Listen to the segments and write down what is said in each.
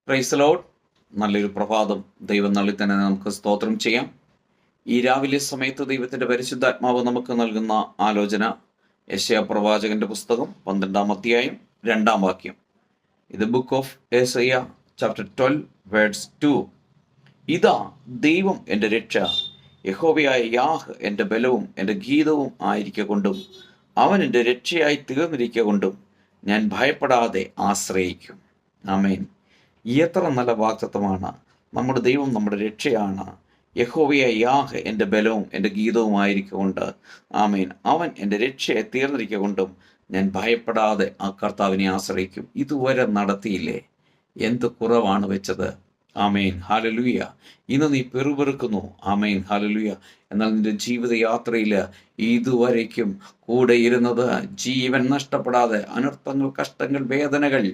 Praise Lord. നല്ലൊരു പ്രഭാതം ദൈവം നൽകി തന്നെ നമുക്ക് സ്തോത്രം ചെയ്യാം. ഈ രാവിലെ സമയത്ത് ദൈവത്തിൻ്റെ പരിശുദ്ധാത്മാവ് നമുക്ക് നൽകുന്ന ആലോചന യെശയ്യാ പ്രവാചകന്റെ പുസ്തകം 12-ാം അധ്യായം 2-ാം വാക്യം. ഇത് ബുക്ക് ഓഫ് യെശയ്യാ ചാപ്റ്റർ 12 വേർഡ്സ് 2. ഇതാ ദൈവം എൻ്റെ രക്ഷ, യഹോവയായ യാഹ് എൻ്റെ ബലവും എൻ്റെ ഗീതവും ആയിരിക്കൊണ്ടും അവൻ എൻ്റെ രക്ഷയായി തീർന്നിരിക്കൊണ്ടും ഞാൻ ഭയപ്പെടാതെ ആശ്രയിക്കും. ആമേൻ. എത്ര നല്ല വാഗ്ദത്തമാണ്! നമ്മുടെ ദൈവം നമ്മുടെ രക്ഷയാണ്. യഹോവയായ യാഹ് എൻ്റെ ബലവും എൻ്റെ ഗീതവുമായിരിക്കൊണ്ട് ആമേൻ, അവൻ എൻ്റെ രക്ഷയെ തീർന്നിരിക്കൊണ്ടും ഞാൻ ഭയപ്പെടാതെ ആ കർത്താവിനെ ആശ്രയിക്കും. ഇതുവരെ നടത്തിയില്ലേ? എന്ത് കുറവാണ് വെച്ചത്? ആമേൻ, ഹല്ലേലൂയ. ഇന്ന് നീ പെറുപെറുക്കുന്നു. ആമേൻ, ഹല്ലേലൂയ. എന്നാൽ നിന്റെ ജീവിതയാത്രയിൽ ഇതുവരയ്ക്കും കൂടെ ഇരുന്നത്, ജീവൻ നഷ്ടപ്പെടാതെ അനർത്ഥങ്ങൾ, കഷ്ടങ്ങൾ, വേദനകൾ,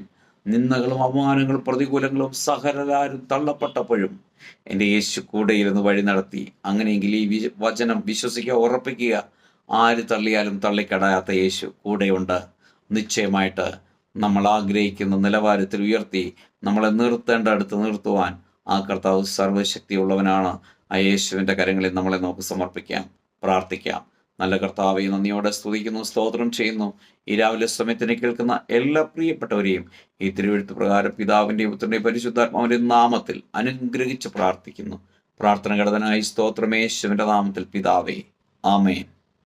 നിന്ദകളും അപമാനങ്ങളും പ്രതികൂലങ്ങളും സകലരാരും തള്ളപ്പെട്ടപ്പോഴും എൻ്റെ യേശു കൂടെ ഇരുന്ന് വഴി നടത്തി. അങ്ങനെയെങ്കിൽ ഈ വചനം വിശ്വസിക്കുക, ഉറപ്പിക്കുക. ആര് തള്ളിയാലും തള്ളിക്കടാത്ത യേശു കൂടെയുണ്ട്. നിശ്ചയമായിട്ട് നമ്മൾ ആഗ്രഹിക്കുന്ന നിലവാരത്തിൽ ഉയർത്തി നമ്മളെ നിർത്തേണ്ട അടുത്ത് നിർത്തുവാൻ ആ കർത്താവ് സർവശക്തിയുള്ളവനാണ്. ആ യേശുവിൻ്റെ കരങ്ങളിൽ നമ്മളെ നമുക്ക് സമർപ്പിക്കാം, പ്രാർത്ഥിക്കാം. നല്ല കർത്താവെ, നന്ദിയോടെ സ്തുതിക്കുന്നു, സ്തോത്രം ചെയ്യുന്നു. ഈ രാവിലെ സമയത്തിന് കേൾക്കുന്ന എല്ലാ പ്രിയപ്പെട്ടവരെയും ഈ തിരുവെഴുത്ത് പ്രകാരം പിതാവിൻ്റെയും പുത്രൻ്റെയും പരിശുദ്ധാത്മാവിൻ്റെയും നാമത്തിൽ അനുഗ്രഹിച്ച് പ്രാർത്ഥിക്കുന്നു. പ്രാർത്ഥന ഘടനായി സ്തോത്രം യേശുവിൻ്റെ നാമത്തിൽ പിതാവേ, ആമേൻ.